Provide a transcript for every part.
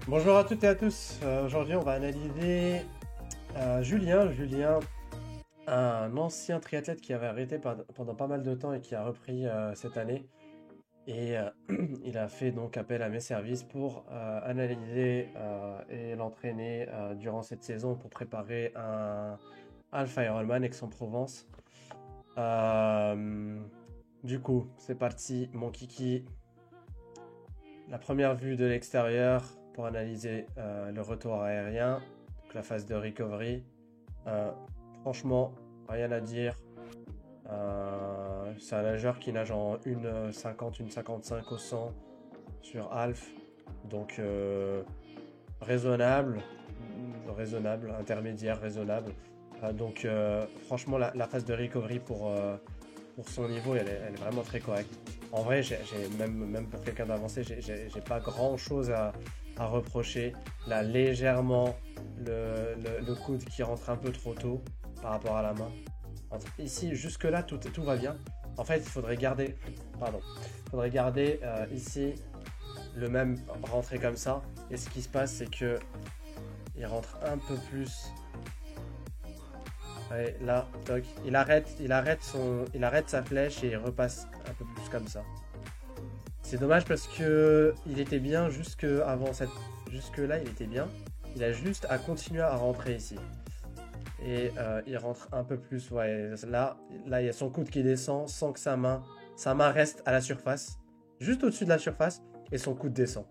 Bonjour à toutes et à tous. Aujourd'hui, on va analyser Julien. Julien, un ancien triathlète qui avait arrêté pendant pas mal de temps et qui a repris cette année. Et il a fait donc appel à mes services pour analyser et l'entraîner durant cette saison pour préparer un Alpha Ironman Aix-en-Provence. Euh, du coup, c'est parti, mon kiki. La première vue de l'extérieur pour analyser le retour aérien, donc la phase de recovery. Euh, Franchement, rien à dire. C'est un nageur qui nage en 1,50, 1,55 au 100 sur Alf. Donc raisonnable, intermédiaire, raisonnable. Franchement, la phase de recovery pour son niveau, elle est vraiment très correcte. En vrai, même pour quelqu'un d'avancé, j'ai pas grand chose à reprocher. Là, légèrement, le coude qui rentre un peu trop tôt par rapport à la main. Ici, jusque-là, tout va bien. En fait, il faudrait garder ici le même rentré comme ça. Et ce qui se passe, c'est que il rentre un peu plus. Ouais, là, toc, il arrête sa flèche et il repasse un peu plus comme ça. C'est dommage parce que il était bien jusque là, il était bien. Il a juste à continuer à rentrer ici. Et il rentre un peu plus. Ouais, là, il y a son coude qui descend sans que sa main reste à la surface, juste au-dessus de la surface, et son coude descend.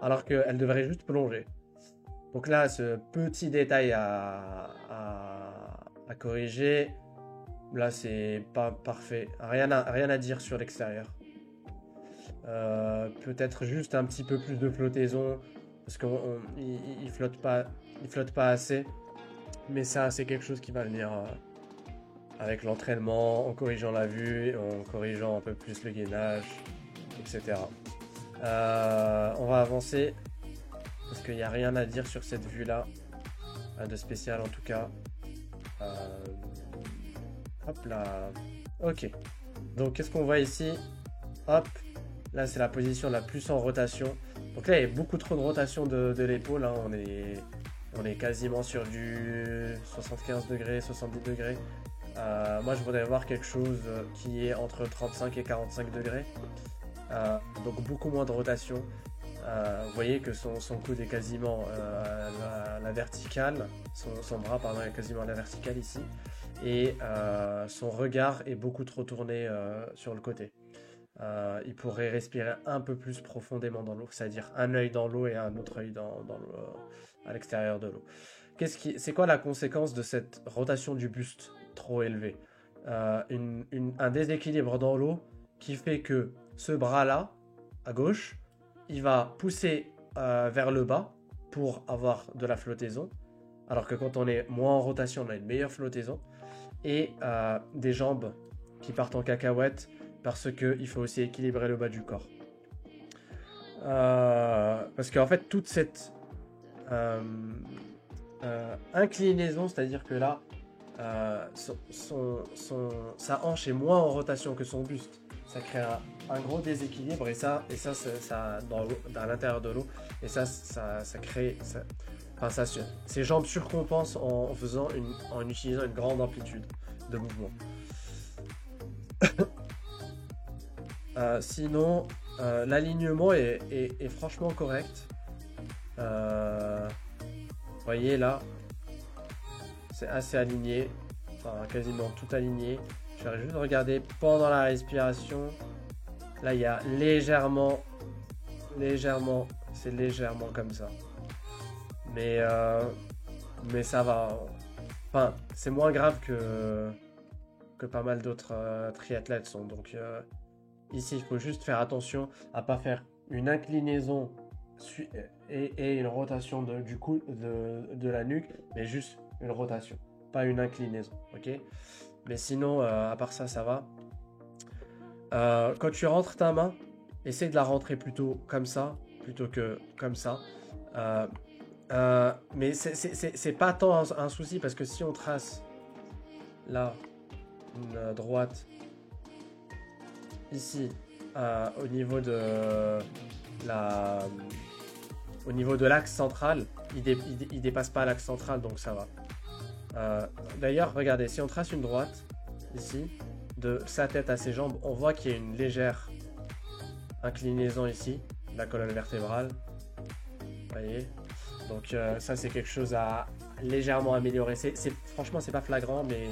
Alors qu'elle devrait juste plonger. Donc là, ce petit détail à corriger. Là, c'est pas parfait. Rien à dire sur l'extérieur. Peut-être juste un petit peu plus de flottaison parce qu'il flotte pas assez. Mais ça, c'est quelque chose qui va venir avec l'entraînement, en corrigeant la vue, en corrigeant un peu plus le gainage, etc. On va avancer parce qu'il n'y a rien à dire sur cette vue-là, de spécial en tout cas. Euh, Hop là. Ok. Donc, qu'est-ce qu'on voit ici? Hop. Là, c'est la position la plus en rotation. Donc là, il y a beaucoup trop de rotation de l'épaule, hein. On est quasiment sur du 75 degrés, 70 degrés. Moi, je voudrais voir quelque chose qui est entre 35 et 45 degrés. Donc beaucoup moins de rotation. Vous voyez que son coude est quasiment à la verticale. Son bras, pardon, est quasiment à la verticale ici. Et son regard est beaucoup trop tourné sur le côté. Il pourrait respirer un peu plus profondément dans l'eau, c'est-à-dire un œil dans l'eau et un autre œil à l'extérieur de l'eau. C'est quoi la conséquence de cette rotation du buste trop élevée? Un déséquilibre dans l'eau qui fait que ce bras-là, à gauche, il va pousser vers le bas pour avoir de la flottaison, alors que quand on est moins en rotation, on a une meilleure flottaison, et des jambes qui partent en cacahuète parce qu'il faut aussi équilibrer le bas du corps. Parce qu'en fait, toute cette inclinaison, c'est-à-dire que là, sa hanche est moins en rotation que son buste. Ça crée un gros déséquilibre et ça à l'intérieur de l'eau. Et ça crée. Ses jambes surcompensent en utilisant une grande amplitude de mouvement. Sinon, l'alignement est franchement correct. Vous voyez là, c'est assez aligné, enfin quasiment tout aligné. Je vais juste regarder pendant la respiration. Là, il y a c'est légèrement comme ça. Mais, mais ça va. Enfin, c'est moins grave que pas mal d'autres triathlètes sont. Donc ici, il faut juste faire attention à pas faire une inclinaison et une rotation du cou de la nuque, mais juste une rotation, pas une inclinaison, ok? Mais sinon, à part ça, ça va. Quand tu rentres ta main, essaie de la rentrer plutôt comme ça, plutôt que comme ça. Euh, mais c'est pas tant un souci parce que si on trace là une droite ici au niveau de la Au niveau de l'axe central, il dépasse pas l'axe central, donc ça va. D'ailleurs, regardez, si on trace une droite, ici, de sa tête à ses jambes, on voit qu'il y a une légère inclinaison ici, de la colonne vertébrale. Vous voyez? Donc ça, c'est quelque chose à légèrement améliorer. Franchement, c'est pas flagrant, mais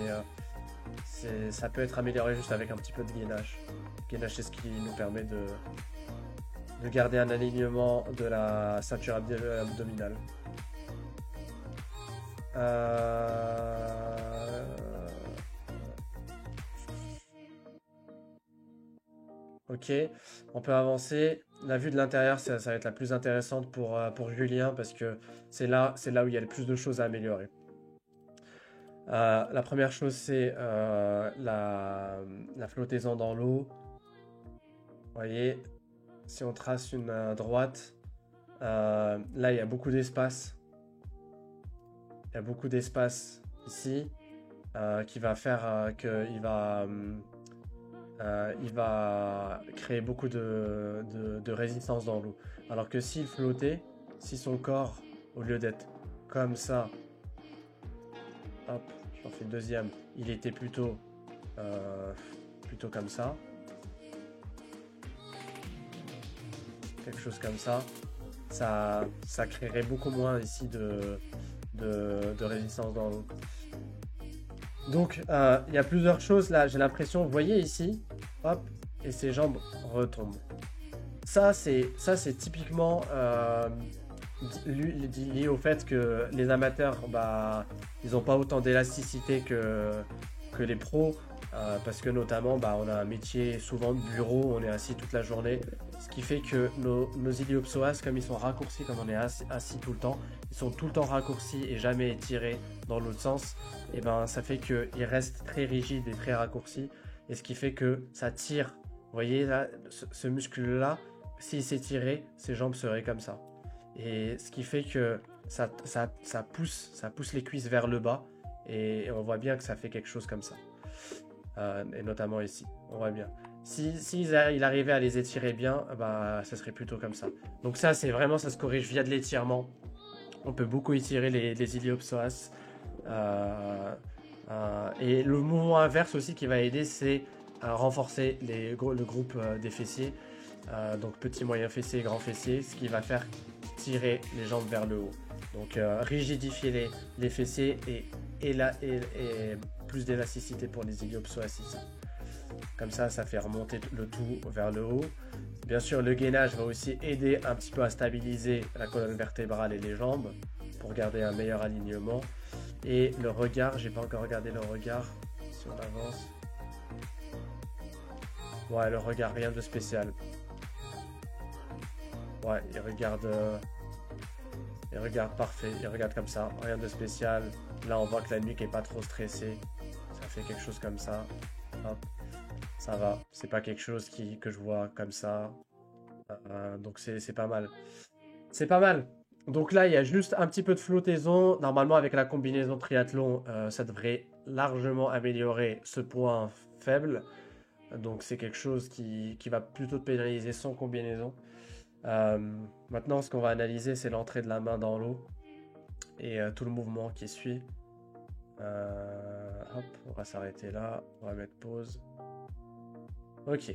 ça peut être amélioré juste avec un petit peu de gainage. Le gainage, c'est ce qui nous permet de garder un alignement de la ceinture abdominale. Ok, on peut avancer. La vue de l'intérieur, ça va être la plus intéressante pour Julien parce que c'est là où il y a le plus de choses à améliorer. La première chose, c'est la flottaison dans l'eau. Vous voyez, si on trace une droite, là, il y a beaucoup d'espace. Il y a beaucoup d'espace ici qui va faire qu'il va... il va créer beaucoup de résistance dans l'eau. Alors que s'il flottait, si son corps, au lieu d'être comme ça, hop, j'en fais une deuxième, il était plutôt comme ça, quelque chose comme ça, ça créerait beaucoup moins ici de résistance dans l'eau. Donc, il y a plusieurs choses là, j'ai l'impression, vous voyez ici, hop, et ses jambes retombent. Ça, c'est typiquement lié au fait que les amateurs, bah, ils n'ont pas autant d'élasticité que les pros, parce que notamment, bah, on a un métier souvent de bureau, on est assis toute la journée, ce qui fait que nos iliopsoas, comme ils sont raccourcis, comme on est assis tout le temps, ils sont tout le temps raccourcis et jamais étirés dans l'autre sens, et ben ça fait qu'ils restent très rigides et très raccourcis, et ce qui fait que ça tire. Vous voyez là, ce muscle-là, s'il s'étirait, ses jambes seraient comme ça. Et ce qui fait que ça pousse les cuisses vers le bas, et on voit bien que ça fait quelque chose comme ça. Et notamment ici, on voit bien. Il arrivait à les étirer bien, bah, ça serait plutôt comme ça. Donc ça, c'est vraiment, ça se corrige via de l'étirement. On peut beaucoup étirer les iliopsoas. Et le mouvement inverse aussi qui va aider, c'est renforcer le groupe des fessiers. Donc petit, moyen fessier, grand fessier, ce qui va faire tirer les jambes vers le haut. Donc rigidifier les fessiers et plus d'élasticité pour les iliopsoas ici. Comme ça fait remonter le tout vers le haut. Bien sûr, le gainage va aussi aider un petit peu à stabiliser la colonne vertébrale et les jambes pour garder un meilleur alignement. Et le regard, j'ai pas encore regardé le regard, si on avance. Ouais, le regard, rien de spécial. Ouais, il regarde parfait, il regarde comme ça, rien de spécial. Là, on voit que la nuque est pas trop stressée. Ça fait quelque chose comme ça. Hop, ça va. C'est pas quelque chose que je vois comme ça. Donc c'est pas mal. C'est pas mal. Donc là, il y a juste un petit peu de flottaison. Normalement, avec la combinaison triathlon, ça devrait largement améliorer ce point faible. Donc c'est quelque chose qui va plutôt te pénaliser sans combinaison. Maintenant, ce qu'on va analyser, c'est l'entrée de la main dans l'eau et tout le mouvement qui suit. Hop, on va s'arrêter là. On va mettre pause. Ok.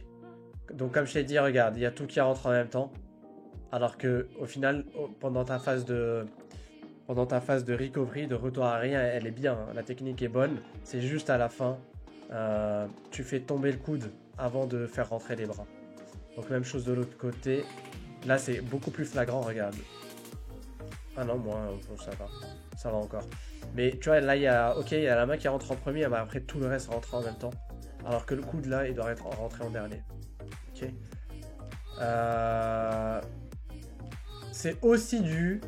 Donc comme je t'ai dit, regarde, il y a tout qui rentre en même temps. Alors que au final, pendant ta phase de recovery, de retour à rien, elle est bien. Hein. La technique est bonne. C'est juste à la fin, tu fais tomber le coude avant de faire rentrer les bras. Donc même chose de l'autre côté. Là, c'est beaucoup plus flagrant, regarde. Ah non, moi, ça va encore. Mais tu vois, là, il y a la main qui rentre en premier, mais après, tout le reste rentre en même temps. Alors que le coude, là, il doit être rentré en dernier. Ok. C'est aussi dû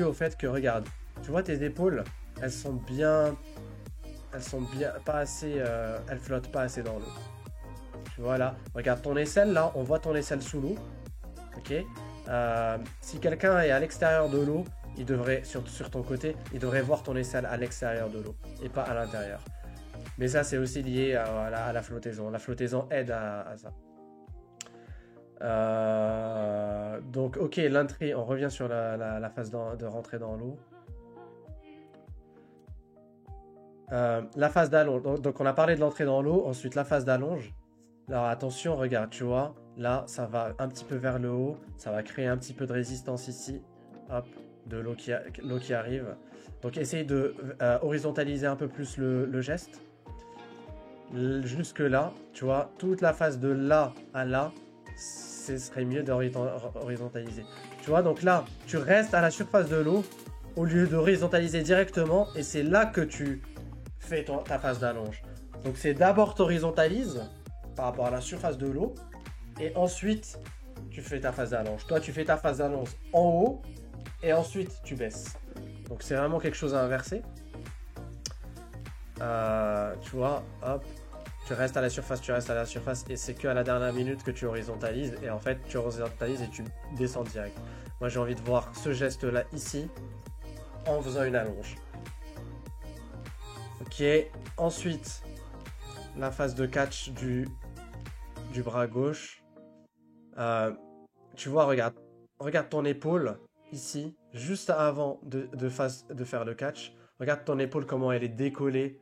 au fait que, regarde, tu vois tes épaules, elles sont bien pas assez, elles flottent pas assez dans l'eau. Tu vois là, regarde ton aisselle là, on voit ton aisselle sous l'eau. Ok. Si quelqu'un est à l'extérieur de l'eau, il devrait sur ton côté, il devrait voir ton aisselle à l'extérieur de l'eau et pas à l'intérieur. Mais ça c'est aussi lié à la flottaison. La flottaison aide à ça. Donc, ok, l'entrée, on revient sur la phase de rentrer dans l'eau. La phase d'allonge. Donc, on a parlé de l'entrée dans l'eau. Ensuite, la phase d'allonge. Alors, attention, regarde, tu vois. Là, ça va un petit peu vers le haut. Ça va créer un petit peu de résistance ici. Hop, de l'eau qui arrive. Donc, essaye de horizontaliser un peu plus le geste. Jusque là, tu vois, toute la phase de là à là, ce serait mieux d'horizontaliser. Tu vois, donc là, tu restes à la surface de l'eau au lieu d'horizontaliser directement, et c'est là que tu fais ta phase d'allonge. Donc c'est d'abord t'horizontalises par rapport à la surface de l'eau, et ensuite tu fais ta phase d'allonge. Toi, tu fais ta phase d'allonge en haut, et ensuite tu baisses. Donc c'est vraiment quelque chose à inverser. Tu vois, hop. Tu restes à la surface, et c'est que à la dernière minute que tu horizontalises, et en fait tu horizontalises et tu descends direct. Moi j'ai envie de voir ce geste là ici en faisant une allonge. Ok, ensuite la phase de catch du bras gauche. Tu vois, regarde ton épaule ici, juste avant de faire le catch. Regarde ton épaule, comment elle est décollée.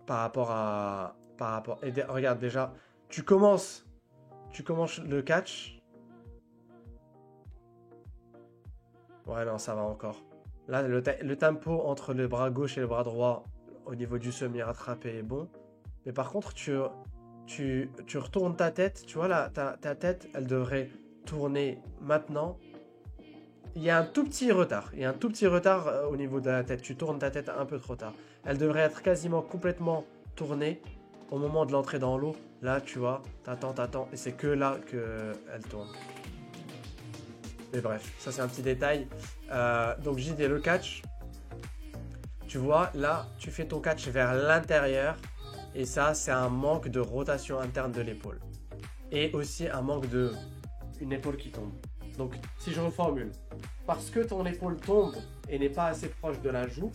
Par rapport et regarde déjà, tu commences le catch. Ouais, non, ça va encore. Là, le tempo entre le bras gauche et le bras droit au niveau du semi-rattrapé est bon. Mais par contre, tu retournes ta tête. Tu vois là, ta tête, elle devrait tourner maintenant. Il y a un tout petit retard. Au niveau de la tête. Tu tournes ta tête un peu trop tard. Elle devrait être quasiment complètement tournée au moment de l'entrée dans l'eau. Là, tu vois, t'attends. Et c'est que là qu'elle tourne. Mais bref, ça c'est un petit détail. Donc JD, le catch. Tu vois, là, tu fais ton catch vers l'intérieur. Et ça, c'est un manque de rotation interne de l'épaule. Et aussi un manque de une épaule qui tombe. Donc, si je reformule, parce que ton épaule tombe et n'est pas assez proche de la joue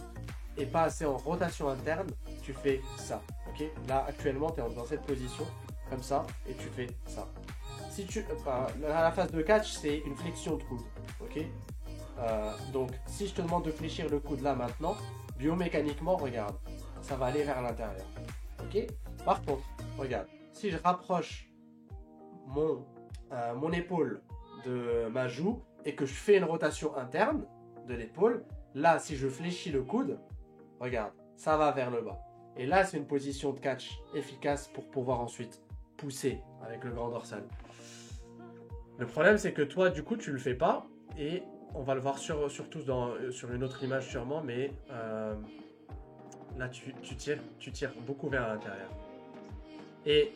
et pas assez en rotation interne, tu fais ça. Ok, là, actuellement, tu es dans cette position, comme ça, et tu fais ça. Si la phase de catch, c'est une flexion de coude. Ok, donc, si je te demande de fléchir le coude là maintenant, biomécaniquement, regarde, ça va aller vers l'intérieur. Ok, par contre, regarde, si je rapproche mon épaule de ma joue et que je fais une rotation interne de l'épaule, là si je fléchis le coude, regarde, ça va vers le bas. Et là c'est une position de catch efficace pour pouvoir ensuite pousser avec le grand dorsal. Le problème c'est que toi du coup tu le fais pas, et on va le voir surtout sur une autre image sûrement, mais là tu tires beaucoup vers l'intérieur. Et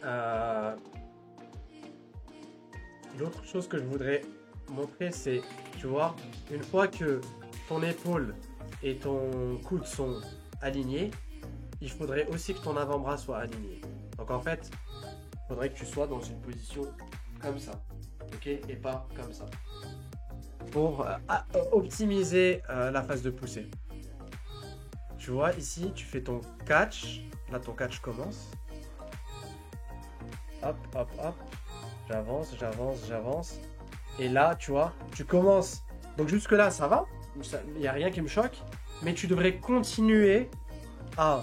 l'autre chose que je voudrais montrer, c'est, tu vois, une fois que ton épaule et ton coude sont alignés, il faudrait aussi que ton avant-bras soit aligné. Donc en fait, il faudrait que tu sois dans une position comme ça, ok, et pas comme ça, pour optimiser la phase de poussée. Tu vois, ici, tu fais ton catch. Là, ton catch commence. Hop, hop, hop. J'avance. Et là, tu vois, tu commences. Donc jusque là, ça va. Il n'y a rien qui me choque. Mais tu devrais continuer à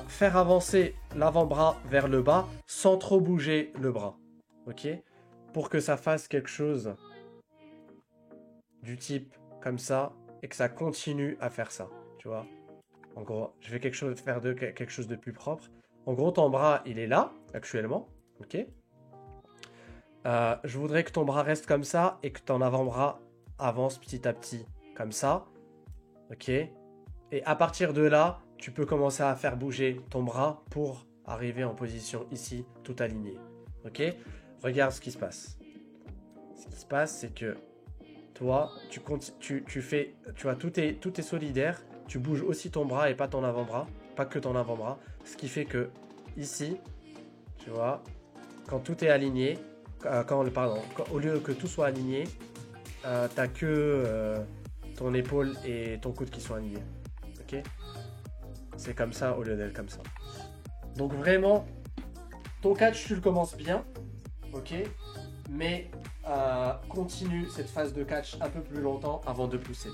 faire avancer l'avant-bras vers le bas sans trop bouger le bras. Ok? Pour que ça fasse quelque chose du type comme ça et que ça continue à faire ça. Tu vois? En gros, je vais faire quelque chose de plus propre. En gros, ton bras, il est là, actuellement. Ok. Je voudrais que ton bras reste comme ça et que ton avant-bras avance petit à petit, comme ça. Ok. Et à partir de là, tu peux commencer à faire bouger ton bras pour arriver en position ici, tout aligné. Ok. Regarde ce qui se passe. Ce qui se passe, c'est que toi, tu fais, tu vois, tout est solidaire. Tu bouges aussi ton bras et pas ton avant-bras, pas que ton avant-bras. Ce qui fait que ici, tu vois, quand tout est aligné, au lieu que tout soit aligné, t'as que ton épaule et ton coude qui sont alignés. Ok? C'est comme ça au lieu d'être comme ça. Donc vraiment, ton catch, tu le commences bien, ok, mais continue cette phase de catch un peu plus longtemps avant de pousser.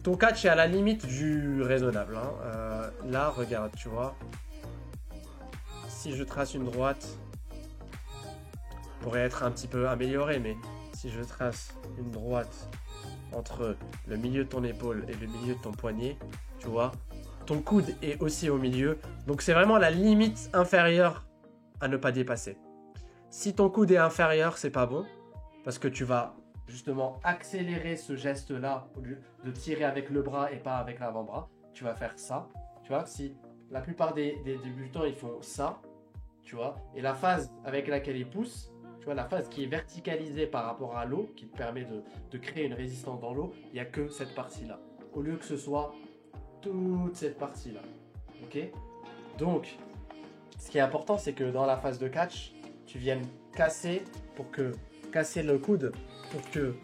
Ton catch est à la limite du raisonnable. Hein. Là, regarde, tu vois. Si je trace une droite, pourrait être un petit peu amélioré, mais si je trace une droite entre le milieu de ton épaule et le milieu de ton poignet, tu vois, ton coude est aussi au milieu. Donc c'est vraiment la limite inférieure à ne pas dépasser. Si ton coude est inférieur, c'est pas bon, parce que tu vas justement accélérer ce geste-là au lieu de tirer avec le bras et pas avec l'avant-bras. Tu vas faire ça. Tu vois, si la plupart des débutants, ils font ça, tu vois, et la phase avec laquelle ils poussent, tu vois, la phase qui est verticalisée par rapport à l'eau, qui te permet de créer une résistance dans l'eau, il n'y a que cette partie-là. Au lieu que ce soit toute cette partie-là. Ok? Donc, ce qui est important, c'est que dans la phase de catch, tu viennes casser le coude pour que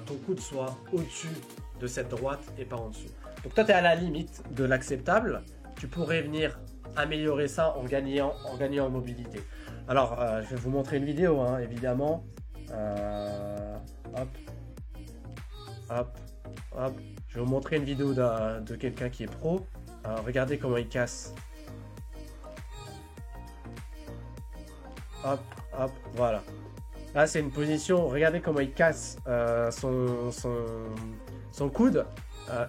ton coude soit au-dessus de cette droite et pas en dessous. Donc toi, tu es à la limite de l'acceptable. Tu pourrais venir améliorer ça en gagnant en mobilité. Alors, je vais vous montrer une vidéo, hein, évidemment. Hop, hop, hop. Je vais vous montrer une vidéo de quelqu'un qui est pro. Regardez comment il casse. Hop, hop, voilà. Là, c'est une position. Regardez comment il casse son coude.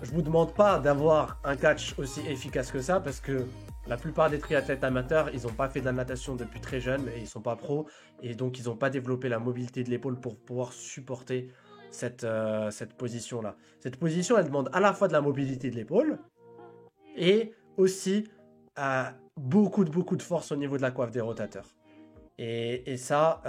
Je vous demande pas d'avoir un catch aussi efficace que ça parce que la plupart des triathlètes amateurs, ils n'ont pas fait de la natation depuis très jeune et ils sont pas pros et donc ils n'ont pas développé la mobilité de l'épaule pour pouvoir supporter cette position-là. Cette position, elle demande à la fois de la mobilité de l'épaule et aussi beaucoup de force au niveau de la coiffe des rotateurs. Et ça,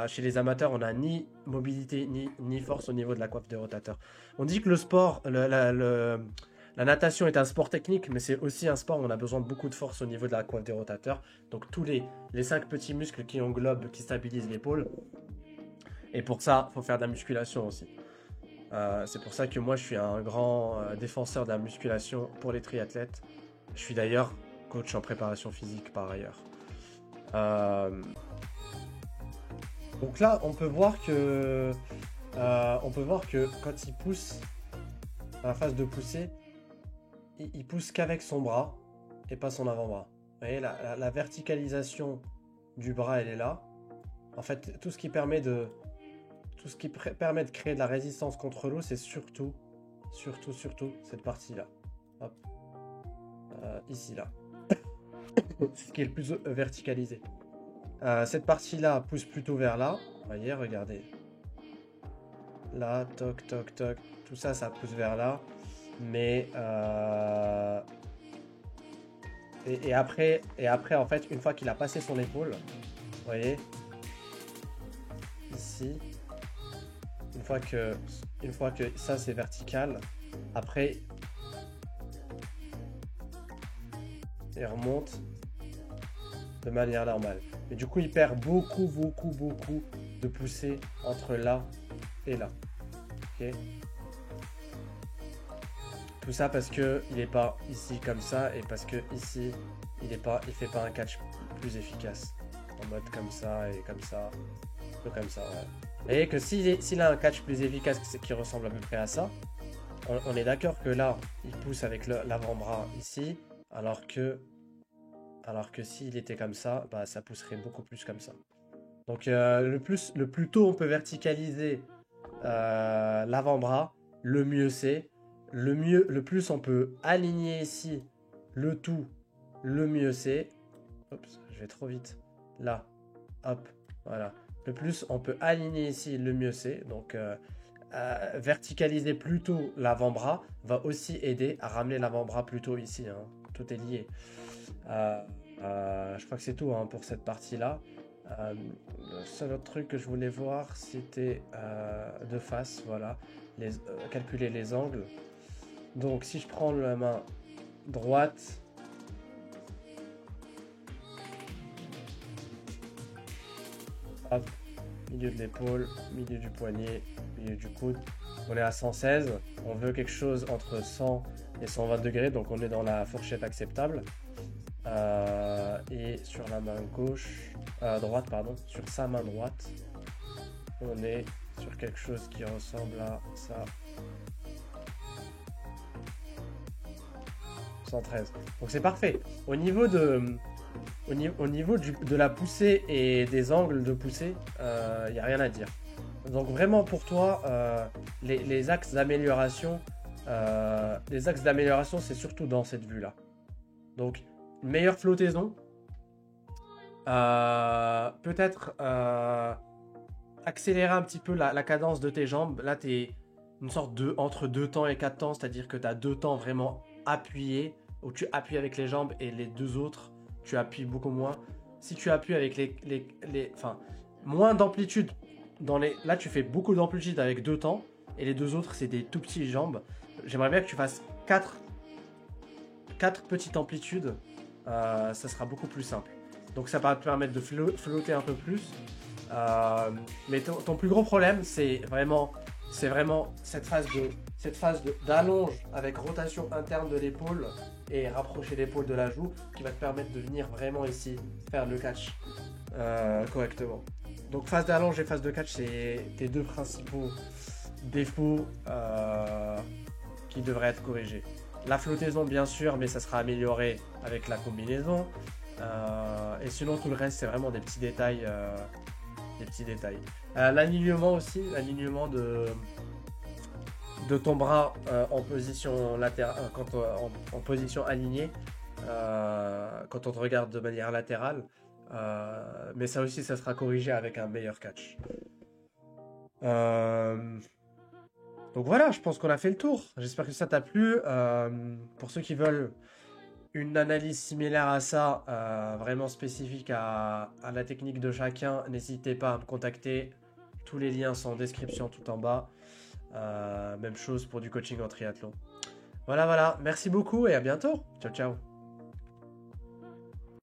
chez les amateurs, on n'a ni mobilité ni force au niveau de la coiffe des rotateurs. On dit que le sport, la natation est un sport technique, mais c'est aussi un sport où on a besoin de beaucoup de force au niveau de la coiffe des rotateurs. Donc tous les 5 petits muscles qui englobent, qui stabilisent l'épaule. Et pour ça, il faut faire de la musculation aussi. C'est pour ça que moi, je suis un grand défenseur de la musculation pour les triathlètes. Je suis d'ailleurs coach en préparation physique par ailleurs. Donc là, on peut voir que quand il pousse, dans la phase de pousser, il pousse qu'avec son bras et pas son avant-bras. Vous voyez, la verticalisation du bras, elle est là. En fait, tout ce qui permet de créer de la résistance contre l'eau, c'est surtout cette partie-là. Hop. Ici, là. C'est ce qui est le plus verticalisé. Cette partie-là pousse plutôt vers là. Vous voyez, regardez. Là, toc, toc, toc. Tout ça, ça pousse vers là. Mais... Et après, en fait, une fois qu'il a passé son épaule, vous voyez, ici, une fois que ça, c'est vertical, après, il remonte de manière normale. Et du coup, il perd beaucoup de poussée entre là et là. Ok. Tout ça parce que il n'est pas ici comme ça et parce que ici, il fait pas un catch plus efficace. En mode comme ça et comme ça. Un peu comme ça, ouais. Et que s'il a un catch plus efficace qui ressemble à peu près à ça, on est d'accord que là, il pousse avec l'avant-bras ici, alors que s'il était comme ça, bah, ça pousserait beaucoup plus comme ça. Donc le plus tôt on peut verticaliser l'avant-bras, le mieux c'est. Le plus on peut aligner ici le tout, le mieux c'est. Oups, je vais trop vite. Là, hop, voilà. Le plus on peut aligner ici, le mieux c'est. Donc verticaliser plutôt l'avant-bras va aussi aider à ramener l'avant-bras plutôt ici. Hein. Tout est lié. Je crois que c'est tout hein, pour cette partie-là. Le seul autre truc que je voulais voir, c'était de face, voilà, calculer les angles. Donc si je prends la main droite, hop, milieu de l'épaule, milieu du poignet, milieu du coude, on est à 116, on veut quelque chose entre 100 et 120 degrés, donc on est dans la fourchette acceptable. Et sur la main gauche, droite, pardon, sur sa main droite, on est sur quelque chose qui ressemble à ça. 113. Donc c'est parfait. Au niveau de la poussée et des angles de poussée, il n'y a rien à dire. Donc vraiment pour toi, les axes d'amélioration, c'est surtout dans cette vue-là. Donc une meilleure flottaison, peut-être accélérer un petit peu la cadence de tes jambes. Là, tu es une sorte de entre 2 temps et 4 temps, c'est-à-dire que tu as 2 temps vraiment appuyés, où tu appuies avec les jambes et les 2 autres, tu appuies beaucoup moins. Si tu appuies avec enfin, moins d'amplitude, là tu fais beaucoup d'amplitude avec 2 temps, et les 2 autres c'est des tout petits jambes. J'aimerais bien que tu fasses 4 petites amplitudes, ça sera beaucoup plus simple. Donc ça va te permettre de flotter un peu plus. Mais ton plus gros problème, c'est vraiment cette phase d'allonge avec rotation interne de l'épaule et rapprocher l'épaule de la joue qui va te permettre de venir vraiment ici faire le catch correctement. Donc phase d'allonge et phase de catch, c'est tes deux principaux défauts qui devraient être corrigés. La flottaison bien sûr, mais ça sera amélioré avec la combinaison. Et sinon tout le reste c'est vraiment des petits détails. L'alignement aussi, l'alignement de ton bras en position latérale, en position alignée, quand on te regarde de manière latérale. Mais ça aussi, ça sera corrigé avec un meilleur catch. Donc voilà, je pense qu'on a fait le tour. J'espère que ça t'a plu. Pour ceux qui veulent une analyse similaire à ça, vraiment spécifique à la technique de chacun, n'hésitez pas à me contacter. Tous les liens sont en description tout en bas. Même chose pour du coaching en triathlon. Voilà, merci beaucoup et à bientôt. Ciao, ciao.